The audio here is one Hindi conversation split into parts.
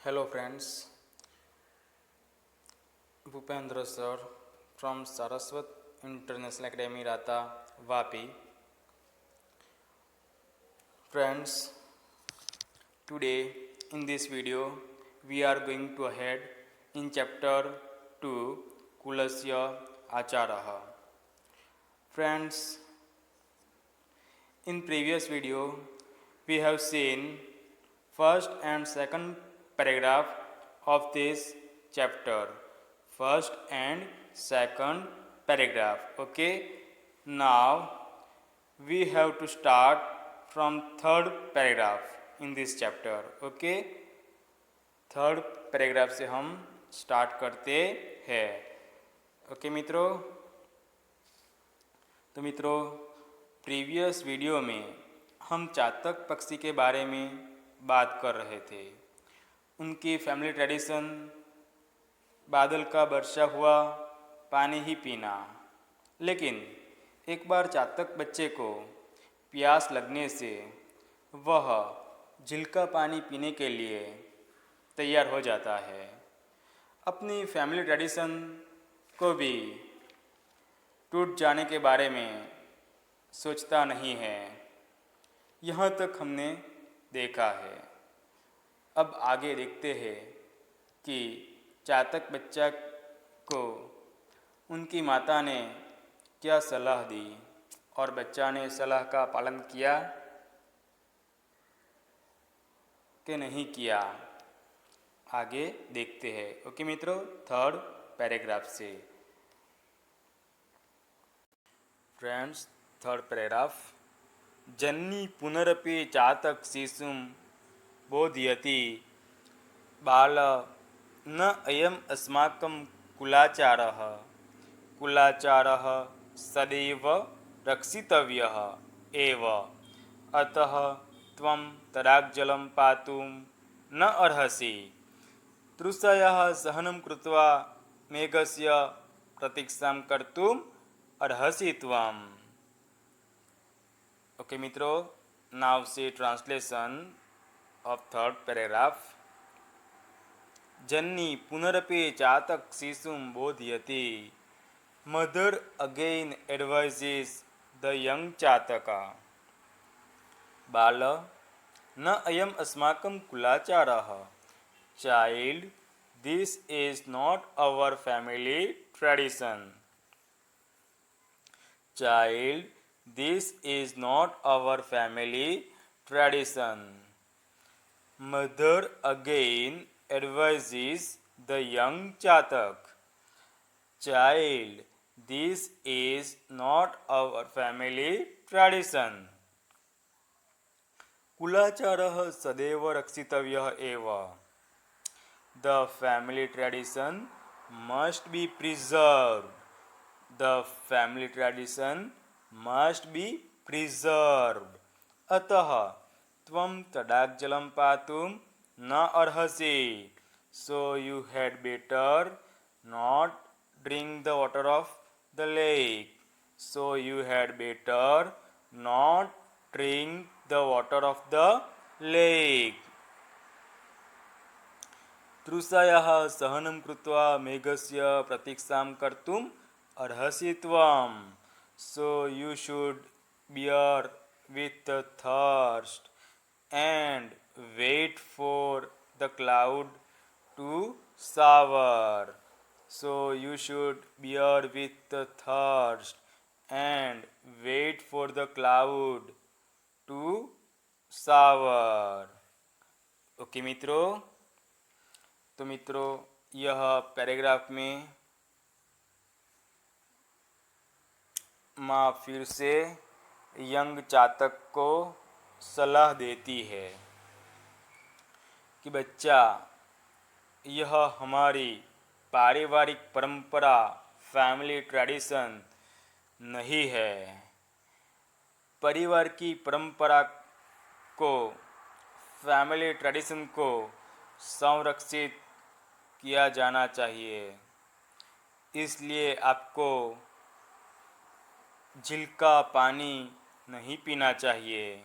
Hello friends, Bhupendra sir from Saraswat International Academy Rata, Vapi. Friends, today in this video we are going to ahead in chapter 2 Kulasya Acharaha. Friends, in previous video we have seen first and second paragraph of this chapter. First and second paragraph. Okay, now we have to start from third paragraph in this chapter. Okay, third paragraph से हम स्टार्ट करते हैं. ओके मित्रों, तो मित्रों प्रीवियस वीडियो में हम चातक पक्षी के बारे में बात कर रहे थे. उनकी फैमिली ट्रेडिशन, बादल का वर्षा हुआ पानी ही पीना. लेकिन एक बार चातक बच्चे को प्यास लगने से वह झील का पानी पीने के लिए तैयार हो जाता है. अपनी फैमिली ट्रेडिशन को भी टूट जाने के बारे में सोचता नहीं है. यहाँ तक हमने देखा है. अब आगे देखते हैं कि चातक बच्चा को उनकी माता ने क्या सलाह दी और बच्चा ने सलाह का पालन किया कि नहीं किया. आगे देखते हैं. ओके मित्रों, थर्ड पैराग्राफ से. Friends, third paragraph. जन्नी पुनरपि चातक शिशुं बोधयति बाल न अयम् अस्माकं कुलाचारः. कुलाचारः सदैव रक्षितव्यः एव. अतः त्वं तडागजलं पातुं न अर्हसि. तृषयः सहनं कृत्वा मेघस्य प्रतीक्षां कर्तुम् अर्हसि त्वम्. ओके मित्रों, नाउ से translation of third paragraph. Janni punarapi chatak sisum bodhyati. Mother again advises the young chataka. Bala na ayam asmakam kulacharah. Child, this is not our family tradition. Child, this is not our family tradition. Mother again advises the young chatak. Child, this is not our family tradition. कुलाचारः सदैव रक्षितव्यः एव. The family tradition must be preserved. The family tradition must be preserved. अतः त्वं तडागजलं पातुं न अर्हसि. So you had better not drink the water of the lake. So you had better not drink the water of the lake. तृषयः सहनं कृत्वा मेघस्य प्रतीक्षां कर्तुम् अर्हसि त्वम्. So you should bear with the thirst and wait for the cloud to shower. So you should bear with the thirst and wait for the cloud to shower. Okay मित्रों, तो मित्रों यह पैराग्राफ में माँ फिर से यंग चातक को सलाह देती है कि बच्चा, यह हमारी पारिवारिक परंपरा, फैमिली ट्रेडिशन नहीं है. परिवार की परंपरा को, फैमिली ट्रेडिशन को संरक्षित किया जाना चाहिए. इसलिए आपको झील का पानी नहीं पीना चाहिए.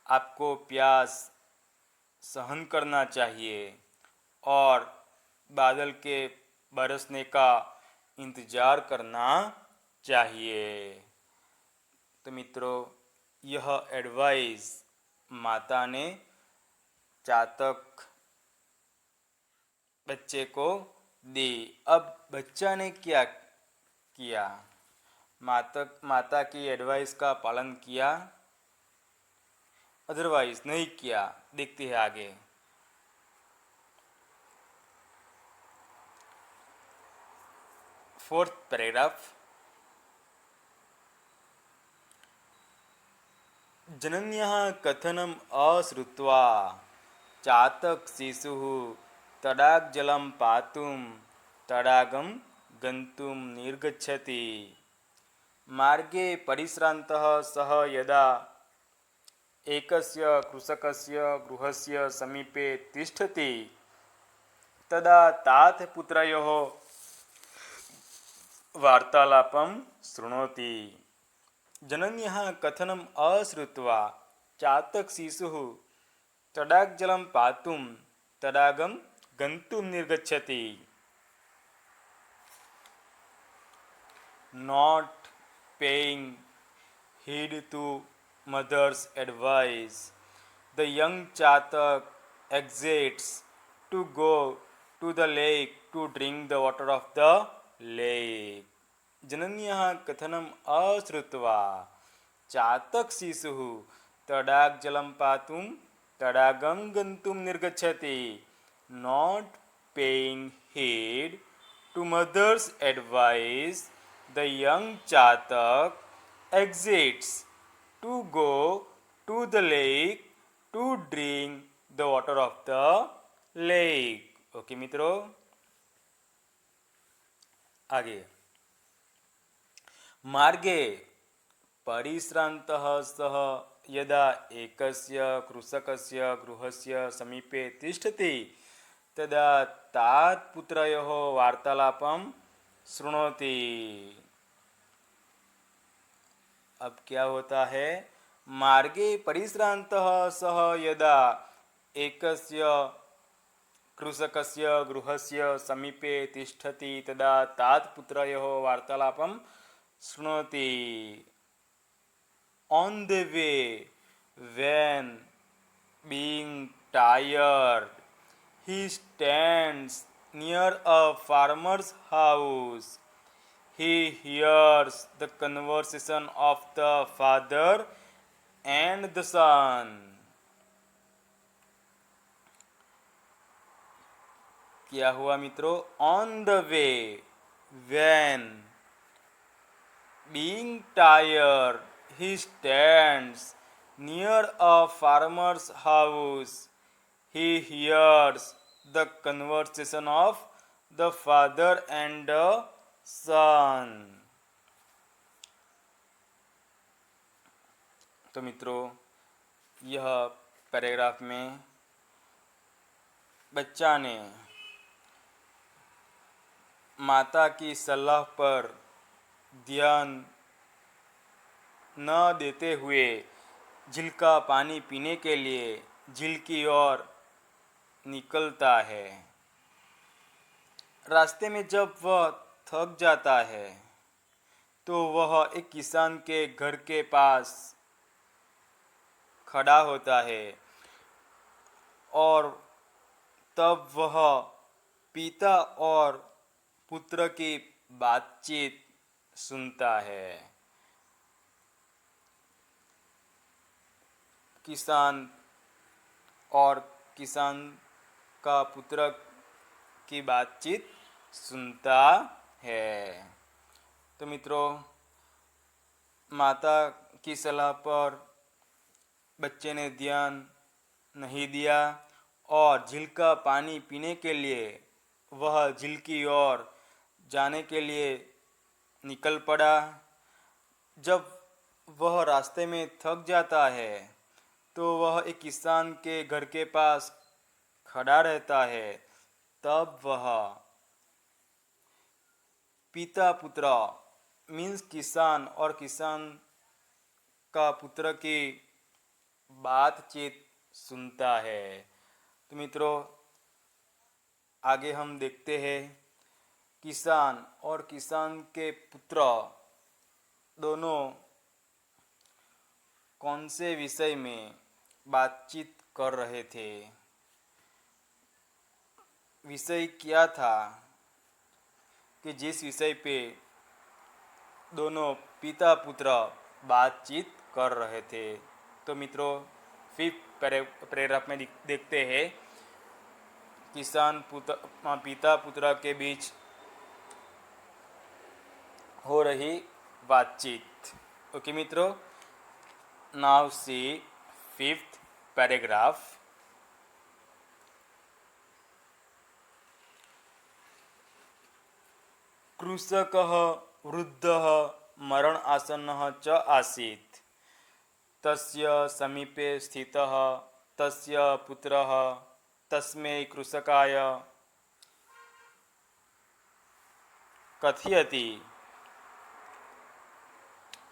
आपको प्यास सहन करना चाहिए. और बादल के बरसने का इंतज़ार करना चाहिए। तो मित्रों, यह एडवाइस माता ने चातक बच्चे को दी। अब बच्चा ने क्या किया? माता की एडवाइस का पालन किया, अदरवाइज नहीं किया? देखते हैं आगे। Fourth paragraph. जनन्यः कथनम् अश्रुत्वा चातक शिशुः तडागजलं पातुं तडागं गन्तुं निर्गच्छति। मार्गे परिश्रान्तः सः यदा एकस्य कृषकस्य गृहस्य समीपे तिष्ठति तदा तात पुत्रयोः वार्तालापं शृणोति। जनन्यः कथनम् अश्रुत्वा चातक शिशुः तडागजलं पातुं तडागं गन्तुं निर्गच्छति। Not paying heed to mother's advice, the young chatak exits to go to the lake to drink the water of the lake. जनन्यः कथनम् अश्रुत्वा चातक शिशुः तडागजलं पातुं तडागं गन्तुं निर्गच्छति। Not paying heed to mother's advice, the young chatak exits to go to the lake to drink the water of the lake. Okay मित्रों, आगे। मार्गे परिश्रान्तः सः यदा एकस्य कृषकस्य गृहस्य समीपे तिष्ठति तदा तात पुत्रयोः वार्तालापं शृणोति। अब क्या होता है? मार्गे परिश्रान्तः सः यदा एकस्य कृषकस्य गृहस्य समीपे तिष्ठति तदा तात पुत्रयोः वार्तालापं शृणोति। On the way, when being tired, he stands near a farmer's house. He hears the conversation of the father and the son. क्या हुआ मित्रों? On the way, when being tired, he stands near a farmer's house. He hears the conversation of the father and the son. तो मित्रों, यह पैराग्राफ में बच्चा ने माता की सलाह पर ध्यान न देते हुए झील का पानी पीने के लिए झील की ओर निकलता है। रास्ते में जब वह थक जाता है तो वह एक किसान के घर के पास खड़ा होता है और तब वह पिता और पुत्र की बातचीत सुनता है। किसान और किसान का पुत्र की बातचीत सुनता है। तो मित्रों, माता की सलाह पर बच्चे ने ध्यान नहीं दिया और झील का पानी पीने के लिए वह झील की ओर जाने के लिए निकल पड़ा। जब वह रास्ते में थक जाता है तो वह एक किसान के घर के पास खड़ा रहता है। तब वह पिता पुत्र मीन्स किसान और किसान का पुत्र की बातचीत सुनता है। तो मित्रों, आगे हम देखते हैं किसान और किसान के पुत्र दोनों कौन से विषय में बातचीत कर रहे थे। विषय क्या था कि जिस विषय पे दोनों पिता पुत्र बातचीत कर रहे थे। तो मित्रों, फिफ्थ पैराग्राफ में देखते हैं किसान पिता पुत्र के बीच हो रही बातचीत। ओके मित्रों, नाउ सी फिफ्थ पैराग्राफ। कृषकः वृद्धः मरणासन्नः च आसीत्। तस्य समीपे स्थितः तस्य पुत्रः तस्मै कृषकाय कथयति,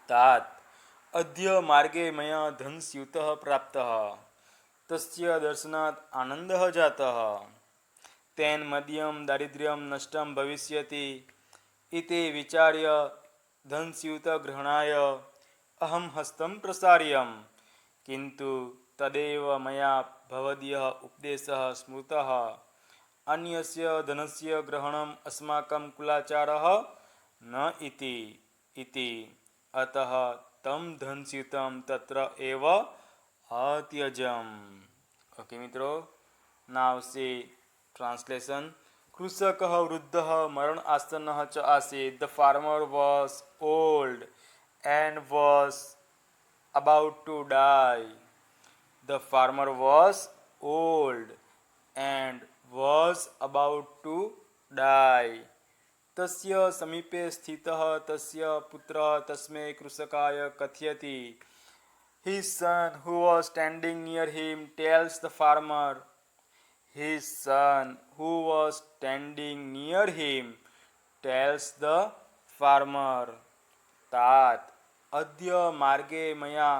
तात अद्य मार्गे मया धनस्यूतः प्राप्तः। तस्य दर्शनात् आनन्दः जातः। तेन मदीयं दारिद्र्यं नष्टं भविष्यति इति विचार्य धनस्यूतग्रहणाय अहं हस्तं प्रसार्यं, किन्तु तदेव मया भवदीयः उपदेशः स्मृतः। अन्यस्य धनस्य ग्रहणम् अस्माकं कुलाचारः न इति। अतः तं धनस्यूतं तत्र एव अत्यजम्। ओके मित्रों, नाउ सी ट्रांसलेशन। कृषकः वृद्धः मरणासन्नः च आसीत्। The farmer was old and was about to die. The farmer was old and was about to die. तस्य समीपे स्थितः तस्य पुत्रः तस्मै कृषकाय कथयति। His son who was standing near him tells the farmer. His son who was standing near him tells the farmer, तात अद्य मार्गे मया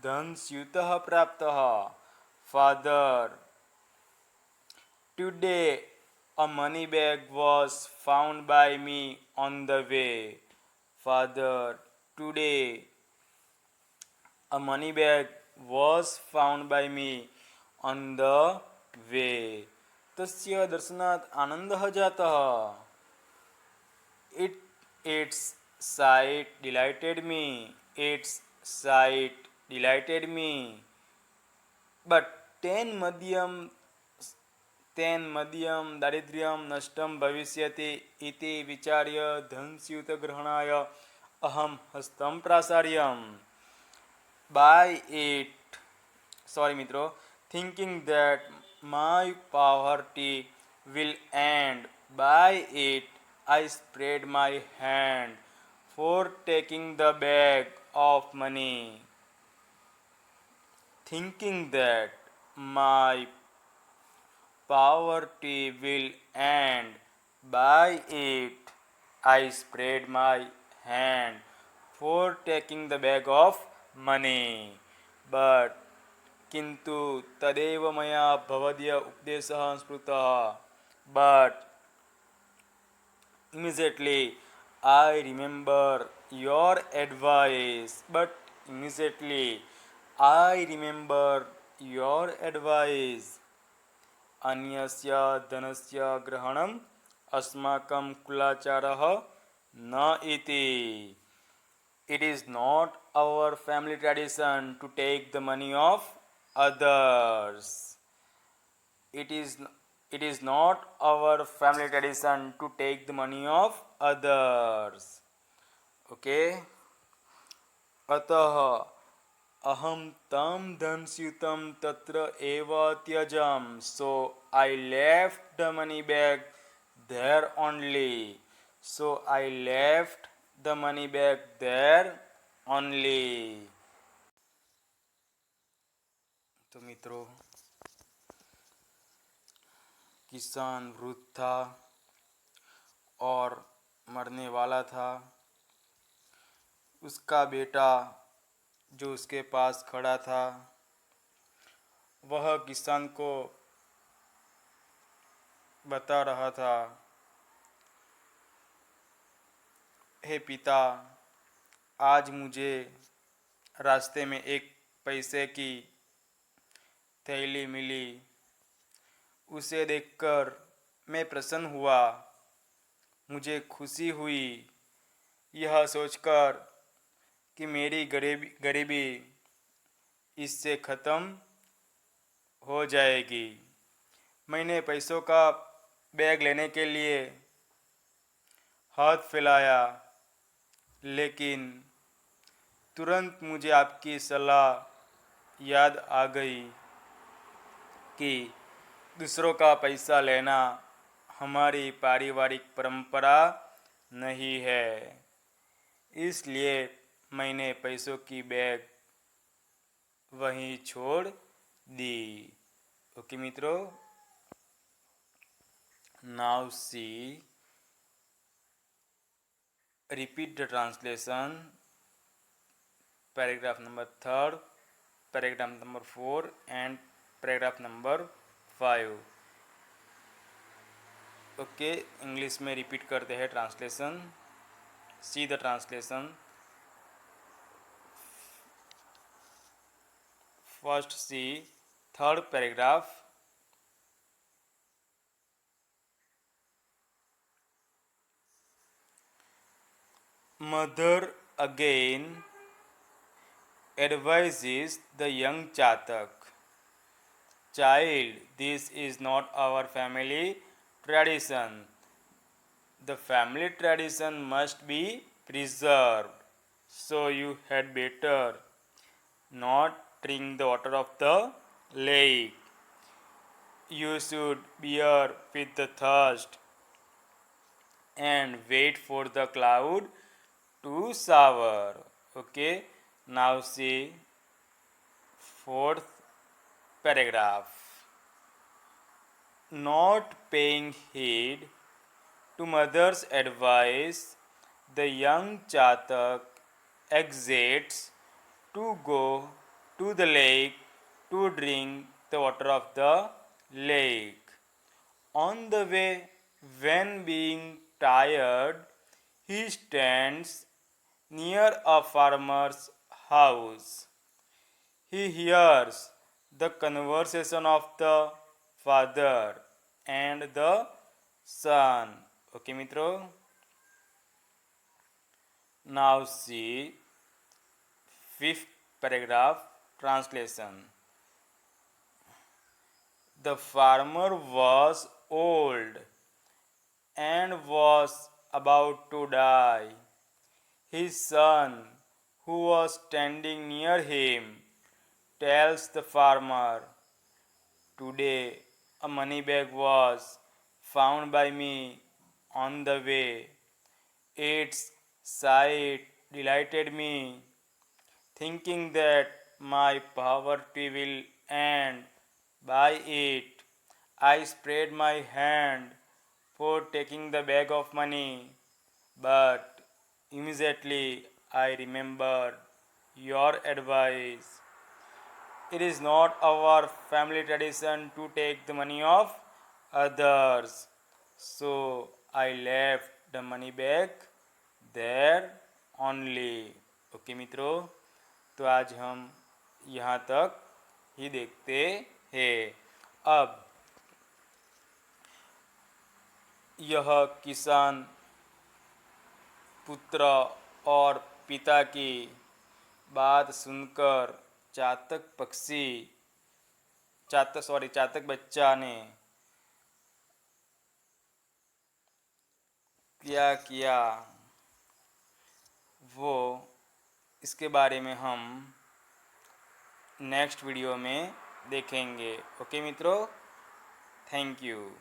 धनस्यूतः प्राप्तः। Father, today a money bag was found by me on the way. Father, today a money bag was found by me on the way. तस्य दर्शनात् आनन्दः जातः। Its sight delighted me. Its sight delighted me. But ten मदीयं दारिद्र्यं नष्टं भविष्यति इति विचार्य धनस्यूतग्रहणाय अहं हस्तं प्रासार्यम्। By it, sorry मित्रों, thinking that my poverty will end, by it I spread my hand for taking the bag of money. Thinking that my poverty will end, by it I spread my hand for taking the bag of money. But किंतु तदेव मया भवदीय उपदेशः स्मृतः। But immediately I remember your advice. But immediately I remember your advice. अन्यस्य धनस्य ग्रहणम् अस्माकं कुलाचारः न इति. It is not our family tradition to take the money of others. It is not our family tradition to take the money of others. Okay. अतः अहं तं धनस्यूतं तत्र एव त्यजाम. So I left the money bag there only. So I left the money bag there only. तो मित्रों, किसान वृद्ध था और मरने वाला था। उसका बेटा जो उसके पास खड़ा था वह किसान को बता रहा था, हे पिता, आज मुझे रास्ते में एक पैसे की थैली मिली। उसे देखकर मैं प्रसन्न हुआ। मुझे खुशी हुई यह सोचकर कि मेरी गरीबी इससे ख़त्म हो जाएगी। मैंने पैसों का बैग लेने के लिए हाथ फैलाया, लेकिन तुरंत मुझे आपकी सलाह याद आ गई कि दूसरों का पैसा लेना हमारी पारिवारिक परंपरा नहीं है। इसलिए मैंने पैसों की बैग वहीं छोड़ दी। ओके मित्रों, now see repeat the translation, paragraph number 3, paragraph number 4 and paragraph number 5. Okay, English में रिपीट करते हैं translation. See the translation. First see third paragraph. Mother again advises the young Chatak, "Child, this is not our family tradition. The family tradition must be preserved, so you had better not drink the water of the lake. You should bear with the thirst and wait for the cloud to shower." Okay, now see fourth paragraph. Not paying heed to mother's advice, the young Chatak exits to go to the lake to drink the water of the lake. On the way, when being tired, he stands near a farmer's house. He hears the conversation of the father and the son. Okay, मित्रों, now see fifth paragraph translation. The farmer was old and was about to die. His son, who was standing near him, tells the farmer, "Today a money bag was found by me on the way. Its sight delighted me, thinking that my poverty will end by it. I spread my hand for taking the bag of money, but immediately I remembered your advice. It is not our family tradition to take the money of others, so I left the money bag there only." Okay मित्रों, तो आज हम यहाँ तक ही देखते हैं। अब यह किसान पुत्र और पिता की बात सुनकर चातक बच्चा ने क्या किया, वो इसके बारे में हम नेक्स्ट वीडियो में देखेंगे। ओके मित्रों, थैंक यू।